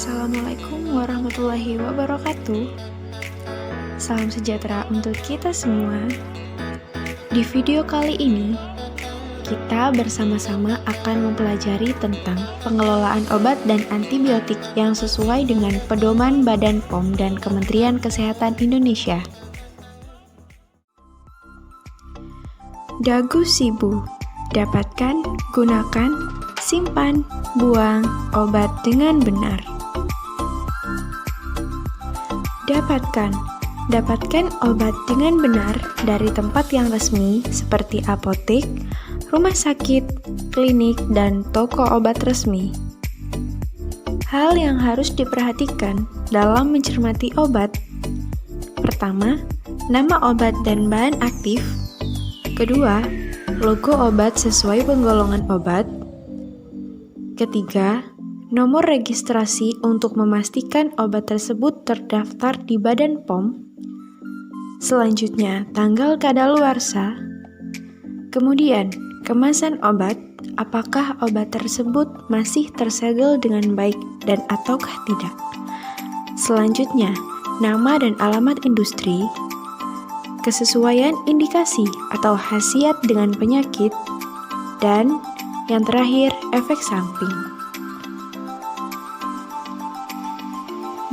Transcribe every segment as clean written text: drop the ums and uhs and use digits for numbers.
Assalamualaikum warahmatullahi wabarakatuh. Salam sejahtera untuk kita semua. Di video kali ini, kita bersama-sama akan mempelajari tentang pengelolaan obat dan antibiotik yang sesuai dengan pedoman Badan POM dan Kementerian Kesehatan Indonesia. Dagu Sibu. Dapatkan, gunakan, simpan, buang obat dengan benar. Dapatkan obat dengan benar dari tempat yang resmi seperti apotek, rumah sakit, klinik, dan toko obat resmi. Hal yang harus diperhatikan dalam mencermati obat. Pertama, nama obat dan bahan aktif. Kedua, logo obat sesuai penggolongan obat. Ketiga, nomor registrasi untuk memastikan obat tersebut terdaftar di Badan POM. Selanjutnya, tanggal kadaluarsa. Kemudian, kemasan obat, apakah obat tersebut masih tersegel dengan baik dan ataukah tidak. Selanjutnya, nama dan alamat industri, kesesuaian indikasi atau khasiat dengan penyakit, dan yang terakhir, efek samping.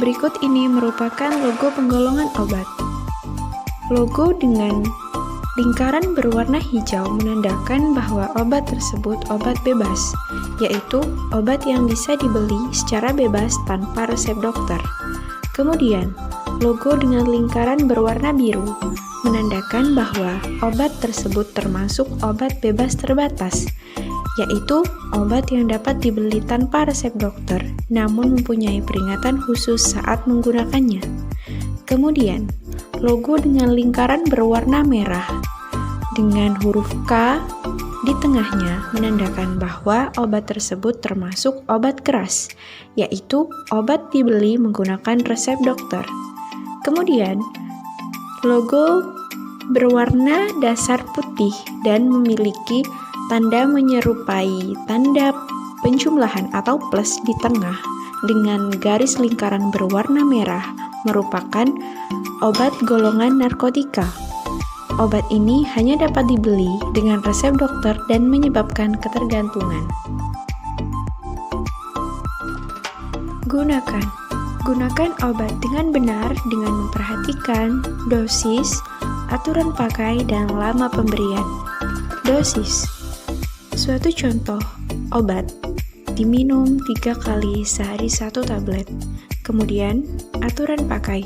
Berikut ini merupakan logo penggolongan obat. Logo dengan lingkaran berwarna hijau menandakan bahwa obat tersebut obat bebas, yaitu obat yang bisa dibeli secara bebas tanpa resep dokter. Kemudian, logo dengan lingkaran berwarna biru menandakan bahwa obat tersebut termasuk obat bebas terbatas, yaitu obat yang dapat dibeli tanpa resep dokter, namun mempunyai peringatan khusus saat menggunakannya. Kemudian, logo dengan lingkaran berwarna merah dengan huruf K di tengahnya menandakan bahwa obat tersebut termasuk obat keras, yaitu obat dibeli menggunakan resep dokter. Kemudian, logo berwarna dasar putih dan memiliki tanda menyerupai tanda penjumlahan atau plus di tengah dengan garis lingkaran berwarna merah merupakan obat golongan narkotika. Obat ini hanya dapat dibeli dengan resep dokter dan menyebabkan ketergantungan. Gunakan obat dengan benar dengan memperhatikan dosis, aturan pakai, dan lama pemberian. Dosis. Suatu contoh, obat diminum 3 kali sehari 1 tablet. Kemudian, aturan pakai.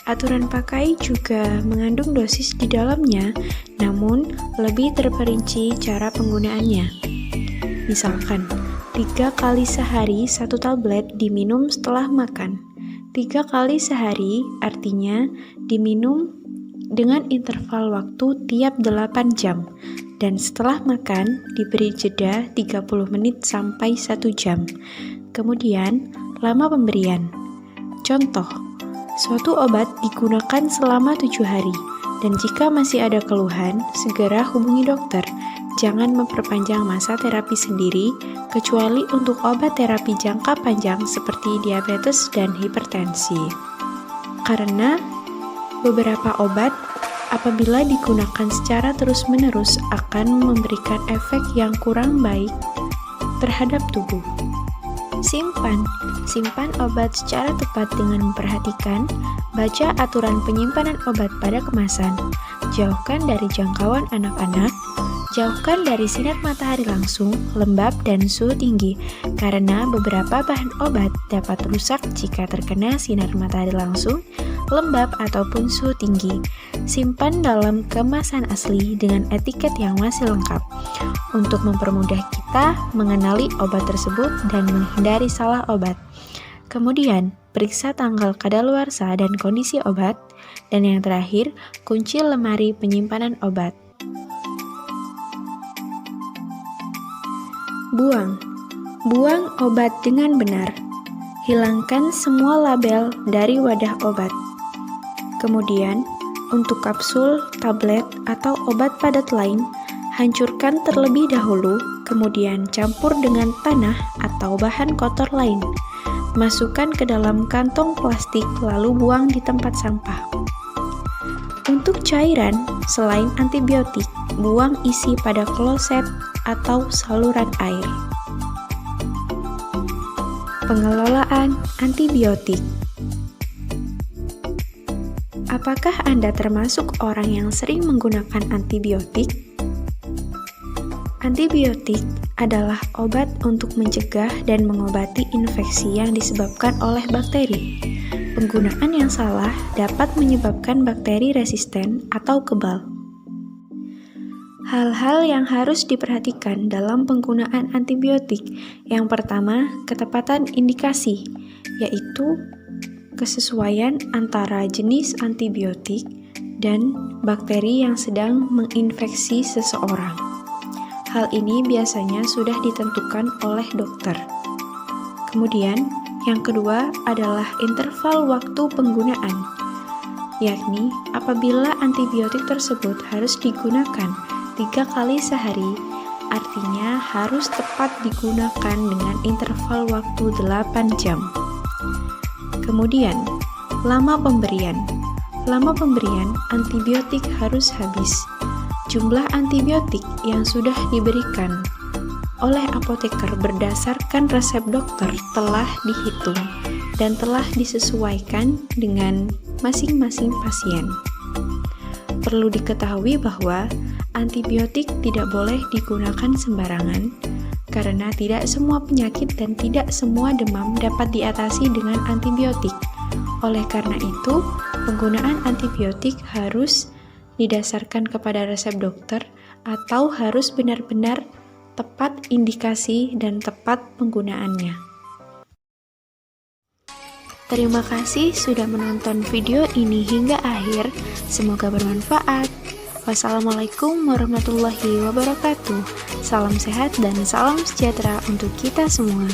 Aturan pakai juga mengandung dosis di dalamnya, namun lebih terperinci cara penggunaannya. Misalkan, 3 kali sehari 1 tablet diminum setelah makan. 3 kali sehari artinya diminum dengan interval waktu tiap 8 jam. Dan setelah makan, diberi jeda 30 menit sampai 1 jam. Kemudian, lama pemberian. Contoh, suatu obat digunakan selama 7 hari, dan jika masih ada keluhan, segera hubungi dokter. Jangan memperpanjang masa terapi sendiri, kecuali untuk obat terapi jangka panjang seperti diabetes dan hipertensi. Karena beberapa obat apabila digunakan secara terus-menerus akan memberikan efek yang kurang baik terhadap tubuh. Simpan obat secara tepat dengan memperhatikan, baca aturan penyimpanan obat pada kemasan, jauhkan dari jangkauan anak-anak, jauhkan dari sinar matahari langsung, lembab, dan suhu tinggi, karena beberapa bahan obat dapat rusak jika terkena sinar matahari langsung, lembab, ataupun suhu tinggi. Simpan dalam kemasan asli dengan etiket yang masih lengkap untuk mempermudah kita mengenali obat tersebut dan menghindari salah obat. Kemudian, periksa tanggal kadaluarsa dan kondisi obat. Dan yang terakhir, kunci lemari penyimpanan obat. Buang obat dengan benar. Hilangkan semua label dari wadah obat. Kemudian, untuk kapsul, tablet, atau obat padat lain, hancurkan terlebih dahulu, kemudian campur dengan tanah atau bahan kotor lain. Masukkan ke dalam kantong plastik lalu buang di tempat sampah. Untuk cairan, selain antibiotik, buang isi pada kloset atau saluran air. Pengelolaan antibiotik. Apakah Anda termasuk orang yang sering menggunakan antibiotik? Antibiotik adalah obat untuk mencegah dan mengobati infeksi yang disebabkan oleh bakteri. Penggunaan yang salah dapat menyebabkan bakteri resisten atau kebal. Hal-hal yang harus diperhatikan dalam penggunaan antibiotik. Yang pertama, ketepatan indikasi, yaitu kesesuaian antara jenis antibiotik dan bakteri yang sedang menginfeksi seseorang. Hal ini biasanya sudah ditentukan oleh dokter. Kemudian, yang kedua adalah interval waktu penggunaan, yakni apabila antibiotik tersebut harus digunakan 3 kali sehari, artinya harus tepat digunakan dengan interval waktu 8 jam. Kemudian, lama pemberian. Lama pemberian antibiotik harus habis. Jumlah antibiotik yang sudah diberikan oleh apoteker berdasarkan resep dokter telah dihitung dan telah disesuaikan dengan masing-masing pasien. Perlu diketahui bahwa antibiotik tidak boleh digunakan sembarangan karena tidak semua penyakit dan tidak semua demam dapat diatasi dengan antibiotik. Oleh karena itu, penggunaan antibiotik harus didasarkan kepada resep dokter atau harus benar-benar tepat indikasi dan tepat penggunaannya. Terima kasih sudah menonton video ini hingga akhir. Semoga bermanfaat. Wassalamualaikum warahmatullahi wabarakatuh. Salam sehat dan salam sejahtera untuk kita semua.